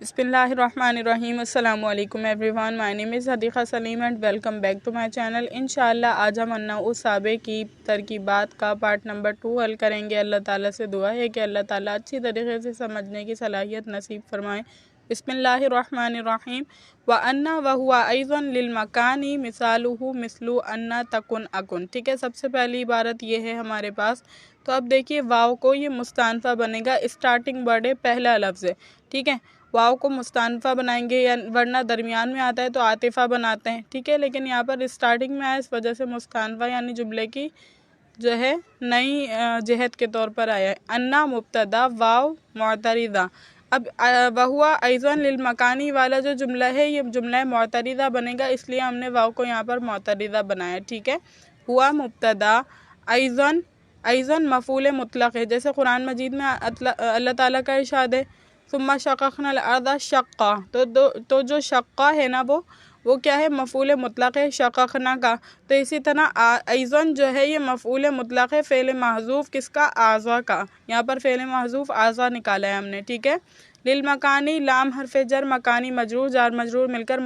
बिस्मिल्लाहिर्रहमानिर्रहीम। अस्सलामु अलैकुम everyone, my name is Hadiqa Saleem and welcome back to my channel. इंशाअल्लाह आज हम अन्नाउ साबे की तरकीबात का पार्ट नंबर 2 हल करेंगे। अल्लाह ताला से दुआ है कि अल्लाह ताला अच्छी तरीके से समझने की सलाहियत नसीब फरमाए। बिस्मिल्लाहिर्रहमानिर्रहीम। व अन्ना व हुआ अयज़न लिल मकानी मिसालुहु मिसलु अन्ना तकुन अकुन। ठीक है, सबसे पहली इबारत ये है हमारे पास। तो अब देखिए वाव को ये मुस्तानफा बनेगा, स्टार्टिंग वर्ड है, पहला लफ्ज़ है। ठीक है, वाव को मुस्तानफा बनाएंगे या वरना दरमियान में आता है तो आतिफा बनाते हैं। ठीक है, लेकिन यहाँ पर स्टार्टिंग में आया इस वजह से मुस्तानफा यानी जुमले की जो है नई जहत के तौर पर आया है। अन्ना मुब्तदा वाव मुअतरिदा। अब वहुआ अयज़न लिल मकानी वाला जो जुमला है ये जुमला मुअतरिदा बनेगा, इसलिए हमने वाव को यहाँ पर मुअतरिदा बनाया। ठीक है, हुआ मुब्तदा, अयज़न अयज़न मफ़ूल मुतलक़ है, जैसे कुरान मजीद में अल्लाह ताला का इरशाद है सुम्मा शक़क़नल अर्ज़ शक़्क़ा। तो जो शक़्क़ा है ना वो क्या है, मफ़ूल मुतलक़ है शक़क़ना का। तो इसी तरह अयज़न जो है ये मफ़ूल मुतलक़ है फ़ेल महज़ूफ़ किसका, आज़ा का। यहाँ पर फ़ेल महज़ूफ़ आज़ा निकाला है हमने। ठीक है, लिल मकानी लाम हरफ़े जर मकानी मजरूर जार मजरूर मिलकर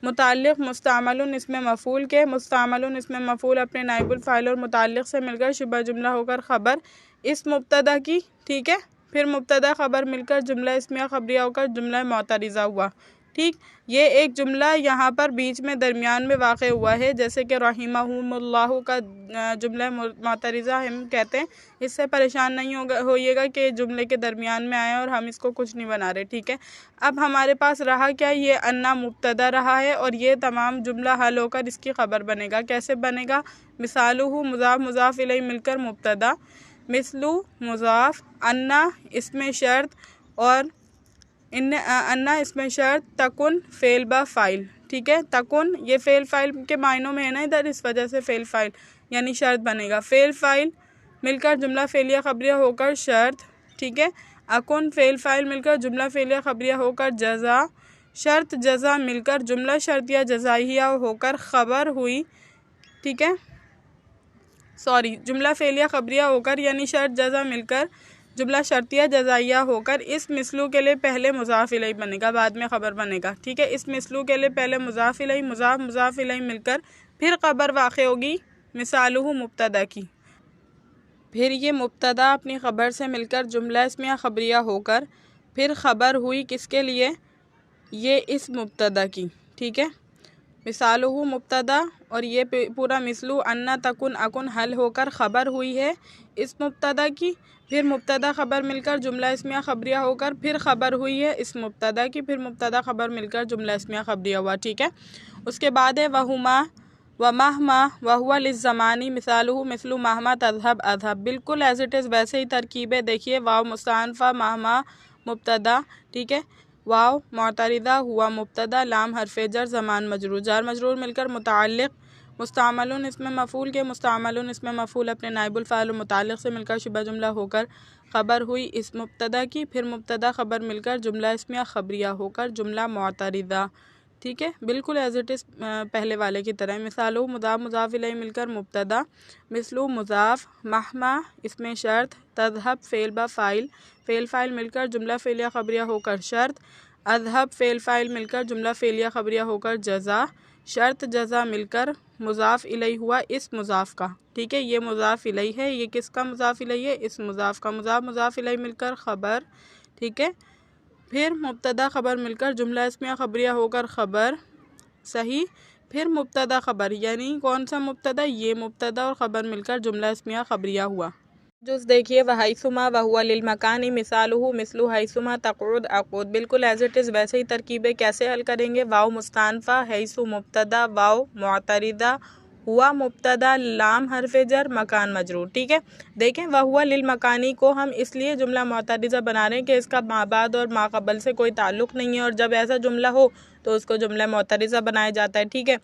मुताल्लिक़ मुस्तामलुन इसमें मफ़ूल के, मुस्तामलुन इसमें मफ़ूल अपने नाइबुल फ़ाइल और मुताल्लिक़ से मिलकर शुबह जुमला होकर ख़बर इस मुब्तदा की। ठीक है, फिर मुब्तदा ख़बर मिलकर जुमला इसमिया ख़बरिया होकर जुमला मुअतरिज़ा हुआ। ठीक, ये एक जुमला यहाँ पर बीच में दरमियान में वाक़ हुआ है, जैसे कि रहिमहुमुल्लाहु का जुमला मुअतरिज़ा हम कहते हैं। इससे परेशान नहीं होइएगा कि जुमले के दरमियान में आए और हम इसको कुछ नहीं बना रहे। ठीक है, अब हमारे पास रहा क्या, ये अन्ना मुब्तदा रहा है और ये तमाम जुमला हल होकर इसकी ख़बर बनेगा। कैसे बनेगा, मिसालुहु मुज़ाफ़ मुज़ाफ़ इलैहि मिलकर मुब्तदा, मिसलु मुज़ाफ़, अन्ना इसमें शर्त और अन्ना इसमें शर्त, तकुन फ़ेल बा फ़ाइल। ठीक है, तकुन ये फ़ेल फ़ाइल के मायनों में है ना इधर, इस वजह से फ़ेल फ़ाइल यानी शर्त बनेगा। फ़ेल फ़ाइल मिलकर जुमला फ़ेलिया ख़बरिया होकर शर्त। ठीक है, अकुन फ़ेल फ़ाइल मिलकर जुमला फ़ेलिया ख़बरिया होकर जज़ा, शर्त जज़ा मिलकर जुमला शर्तिया जज़ाइया होकर ख़बर हुई। ठीक है, जुमला फ़ेलिया ख़बरिया होकर यानी शर्त जज़ा मिलकर जुमला शर्तिया जज़ाइया होकर इस मिसलू के लिए पहले मुज़ाफ़ इलैहि बनेगा, बाद में ख़बर बनेगा। ठीक है, इस मिसलू के लिए पहले मुज़ाफ़ इलैहि मुज़ाफ़ इलैहि मिलकर फिर ख़बर वाक़ होगी मिसालुहु मुब्तदा की। फिर ये मुब्तदा अपनी ख़बर से मिलकर जुमला इसमिया ख़बरिया होकर फिर ख़बर हुई किसके लिए, ये इस मुब्तदा की। ठीक है, मिसालुहु मुब्तदा और ये पूरा मिसलू अन्ना तकुन अकुन हल होकर ख़बर हुई है इस मुब्तदा की। फिर मुब्तदा ख़बर मिलकर जुमला इसमिया ख़बरिया होकर फिर ख़बर हुई है इस मुब्तदा की। फिर मुब्तदा ख़बर मिलकर जुमला इसमिया ख़बरिया हुआ। ठीक है, उसके बाद है वहुमा व महमा वहुआ लिज़्ज़मानी मिसालुहु मिसलु महमा तज़हब अज़हब। बिल्कुल एज़ इट इज़ वैसे ही तरकीब है। देखिए वाव मुस्तानफ़ा, महमा मुब्तदा। ठीक है, वाव मुअतरिदा, हुआ मुब्तदा, लाम हरफ़े जर, ज़मान मजरूर, जार मजरूर मिलकर मुताल्लिक़, मुस्तामलुन इसमें मफ़ूल के, मुस्तामलुन इसमें मफ़ूल अपने नाइबुल फ़ाइल और मुताल्लिक़ से मिलकर शुबह जुमला होकर ख़बर हुई इस मुब्तदा की। फिर मुब्तदा ख़बर मिलकर जुमला इसमिया ख़बरिया होकर जुमला मुअतरिदा। ठीक है, बिल्कुल एज़ इट इज़ पहले वाले की तरह। मिसालो मुज़ाफ़ मुज़ाफ़ इलैहि मिलकर मुब्तदा, मिसलु मुज़ाफ़, महमा इसमें शर्त, तज़हब फ़ेल बा फ़ाइल, फ़ेल फ़ाइल मिलकर जुमला फ़ेलिया ख़बरिया होकर शर्त, अज़हब फ़ेल फ़ाइल मिलकर जुमला फ़ेलिया ख़बरिया होकर जज़ा, शर्त जज़ा मिलकर मुज़ाफ़ इलैहि हुआ इस मुज़ाफ़ का। ठीक है, ये मुज़ाफ़ इलैहि है, ये किसका मुज़ाफ़ इलैहि है, इस मुज़ाफ़ का। मुज़ाफ़ इलैहि मिलकर ख़बर। ठीक है, फिर मुब्तदा ख़बर मिलकर जुमला इसमिया ख़बरिया होकर ख़बर। सही, फिर मुब्तदा ख़बर यानी कौन सा मुब्तदा, ये मुब्तदा और ख़बर मिलकर जुमला इसमिया ख़बरिया हुआ। जुज़ देखिए वहैसुमा वहुआ लिल मकानी मिसालुहु मिसलु हैसुमा तक़उद अक़ूद। बिल्कुल एज़ इट इज़ वैसे ही तरकीब है। कैसे हल करेंगे, वाव मुस्तानफ़ा, हैसु मुब्तदा, वाव मुअतरिदा, हुआ मुब्तदा, लाम हरफ़े जर, मकान मजरूर। ठीक है, देखें वहुआ लिल मकानी को हम इसलिए जुमला मुअतरिज़ा बना रहे हैं कि इसका माबाद और माक़बल से कोई ताल्लुक़ नहीं है, और जब ऐसा जुमला हो तो उसको जुमला मुअतरिज़ा बनाया जाता है। ठीक है,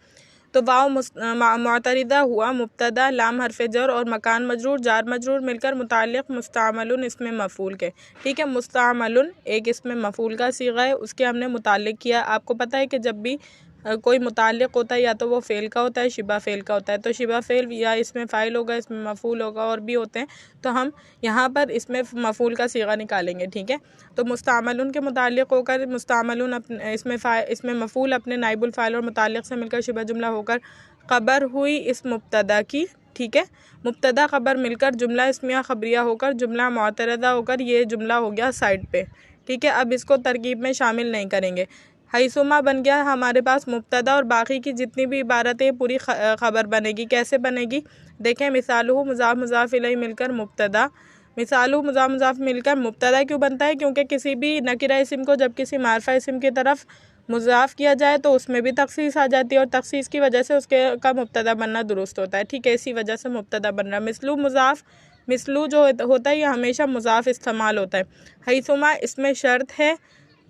तो वाव मुअतरिदा, हुआ मुब्तदा, लाम हरफ़े जर और मकान मजरूर, जार मजरूर मिलकर मुताल्लिक़ मुस्तामलुन इसमें मफ़ूल के। ठीक है, मुस्तामलुन एक इसमें मफ़ूल का सीगा है, उसके हमने मुताल्लिक़ किया। आपको पता है कि जब भी कोई मुताल्लिक़ होता है या तो वो फ़ेल का होता है, शिबा फ़ेल का होता है। तो शिबा फ़ेल या इसमें फ़ाइल होगा, इसमें मफ़ूल होगा, और भी होते हैं। तो हम यहाँ पर इसमें मफ़ूल का सीगा निकालेंगे, ठीक है। तो मुस्तामलुन के मुताल्लिक़ होकर मुस्तामलुन अपने इसमें मफ़ूल अपने नाइबुल फ़ाइल और मुताल्लिक़ से मिलकर शिबा जुमला होकर ख़बर हुई इस मुब्तदा की, ठीक है। मुब्तदा ख़बर मिलकर जुमला इस्मिया ख़बरिया होकर जुमला मुअतरदा होकर ये जुमला हो गया साइड पे, ठीक है। अब इसको तरकीब में शामिल नहीं करेंगे। हैसुमा बन गया हमारे पास मुब्तदा, और बाकी की जितनी भी इबारतें पूरी ख़बर बनेगी। कैसे बनेगी देखें, मिसालुहु मुज़ाफ़ मुज़ाफ़ इलैहि मिलकर मुब्तदा, मिसालुहु मुज़ाफ़ मुज़ाफ़ मिलकर मुब्तदा क्यों बनता है, क्योंकि किसी भी नकिरा इस्म को जब किसी मारफा इस्म की तरफ मुज़ाफ़ किया जाए तो उसमें भी तख़सीस आ जाती है, और तख़सीस की वजह से उसके का मुब्तदा बनना दुरुस्त होता है, ठीक है। इसी वजह से मुब्तदा बन रहा है। मिसलू मुज़ाफ़, मिसलू जो होता है ये हमेशा मुज़ाफ़ इस्तेमाल होता है। हैसुमा इसमें शर्त है,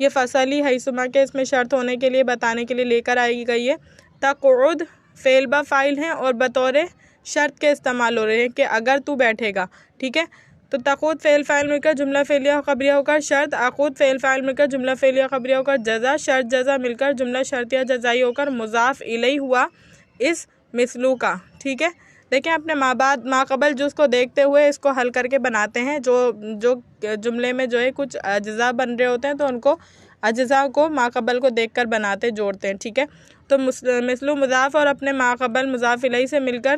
ये फसली हैसुमा के इसमें शर्त होने के लिए बताने के लिए लेकर आई गई है। तक़उद फ़ेल ब फ़ाइल हैं और बतौर शर्त के इस्तेमाल हो रहे हैं कि अगर तू बैठेगा, ठीक है। तो तक़उद फ़ेल फ़ाइल मिलकर जुमला फ़ेलिया ख़बरिया होकर शर्त, अक़ुद फ़ेल फ़ाइल मिलकर जुमला फ़ेलिया ख़बरिया होकर जज़ा, शर्त जज़ा मिलकर जुमला शर्तिया जज़ाई होकर मुज़ाफ़ इलैहि हुआ इस मिसलू का, ठीक है। देखिए अपने माक़बल जुज़ को देखते हुए इसको हल करके बनाते हैं। जो जुमले में जो है कुछ अज्ज़ा बन रहे होते हैं तो उनको अज्ज़ा को माक़बल को देखकर बनाते जोड़ते हैं, ठीक है। तो मिसलू मुज़ाफ़ और अपने माक़बल मुज़ाफ़ इलैहि से मिलकर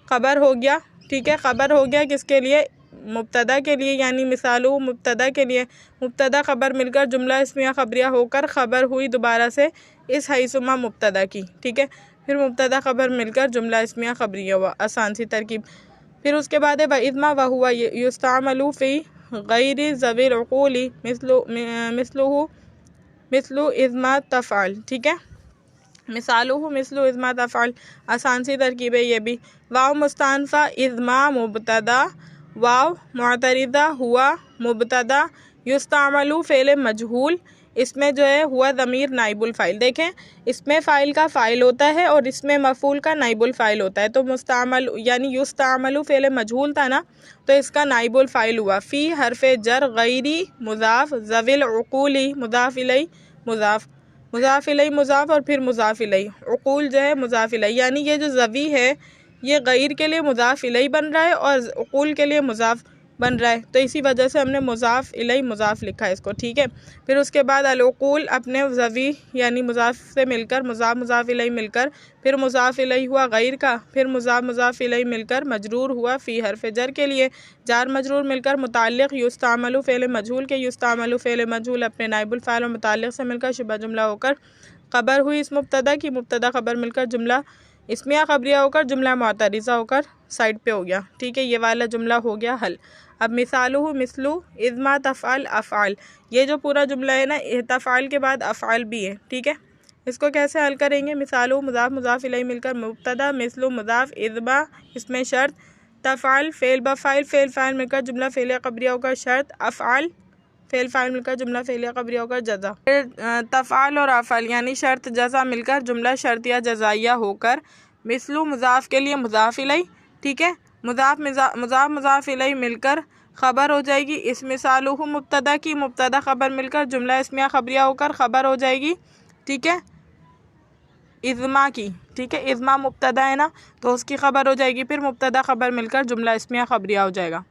ख़बर हो गया, ठीक है। ख़बर हो गया किसके लिए, मुब्तदा के लिए, यानी मिसालू मुब्तदा के लिए। मुब्तदा ख़बर मिलकर जुमला इस्मिया ख़बरिया होकर ख़बर हुई दोबारा से इस हैसुमा मुब्तदा की, ठीक है। फिर मुब्तदा ख़बर मिलकर जुमला इस्मिया ख़बरिया हुआ, आसान सी तरकीब। फिर उसके बाद है वइज़मा व हुवा युस्तामलु फ़ी गैरि ज़विल उक़ूली मिसलु इज़्मा तफ़अल, ठीक है। मिसालुहु मिसलु इज़्मा तफ़अल, आसान सी तरकीब है ये भी। वाव मुस्तानफ़ा इज़्मा मुब्तदा, वाव मुअतरिदा हुआ मुब्तदा, युस्तामलु फ़ेल मजहूल, इसमें जो है हुआ ज़मीर नाइबुल फ़ाइल। देखें इसमें फ़ाइल का फ़ाइल होता है और इसमें मफ़ूल का नाइबुल फ़ाइल होता है। तो मुस्तामल यानी युस्तामलु फ़ेल मजहूल था ना, तो इसका नाइबुल फ़ाइल हुआ। फ़ी हरफ़े जर गैरी मुज़ाफ़ ज़विल उक़ूली मुज़ाफ़ इलैहि मुज़ाफ़, मुज़ाफ़ इलैहि मुज़ाफ़ और फिर मुज़ाफ़ इलैहि, उक़ूल जो है मुज़ाफ़ इलैहि, यानी ये जो ज़वी है ये गैर के लिए मुज़ाफ़ इलैहि बन रहा है और उक़ूल के लिए मुज़ाफ़ बन रहा है। तो इसी वजह से हमने मुज़ाफ़ इलैहि मुज़ाफ़ लिखा है इसको, ठीक है। फिर उसके बाद अल-उक़ूल अपने ज़वी यानी मुज़ाफ़ से मिलकर मुज़ाफ़ इलैहि मिलकर फिर मुज़ाफ़ इलैहि हुआ गैर का, फिर मुज़ाफ़ इलैहि मिलकर मजरूर हुआ फ़ी हरफ़े जर के लिए, जार मजरूर मिलकर मुताल्लिक़ युस्तामलु फ़ेल मजहूल के, युस्तामलु फ़ेल मजहूल अपने नाइबुल फ़ाइल और मुताल्लिक़ से मिलकर शुबह जुमला होकर ख़बर हुई इस मुब्तदा की, मुब्तदा ख़बर मिलकर जुमला इस्मिया ख़बरिया होकर जुमला मुअतरिज़ा होकर साइड पे हो गया, ठीक है। ये वाला जुमला हो गया हल। अब मिसालुहु मिसलु इज़्मा तफ़अल अफ़अल, ये जो पूरा जुमला है ना तफ़अल के बाद अफ़अल भी है, ठीक है। इसको कैसे हल करेंगे, मिसालुहु मुज़ाफ़ मुज़ाफ़ इलैहि मिलकर मुब्तदा, मिसलु मुज़ाफ़ इज़्मा इसमें शर्त, तफ़अल फ़ेल ब फ़ाइल मिलकर जुमला फ़ेलिया ख़बरिया होकर शर्त, अफ़अल फ़ेल फ़ाइल मिलकर जुमला फ़ेलिया ख़बरिया होकर जज़ा। फिर तफ़अल और अफ़अल यानी शर्त जज़ा मिलकर जुमला शर्तिया जज़ाइया होकर मिसलु मुज़ाफ़ के लिए मुज़ाफ़ इलैहि, ठीक है। मुज़ाफ़ इलैहि मिलकर ख़बर हो जाएगी इस मिसालुहु मुब्तदा की, मुब्तदा ख़बर मिलकर जुमला इस्मिया ख़बरिया होकर ख़बर हो जाएगी, ठीक है, इज़्मा की, ठीक है। इज़्मा मुब्तदा है ना तो उसकी ख़बर हो जाएगी, फिर मुब्तदा ख़बर मिलकर जुमला इस्मिया ख़बरिया हो जाएगा।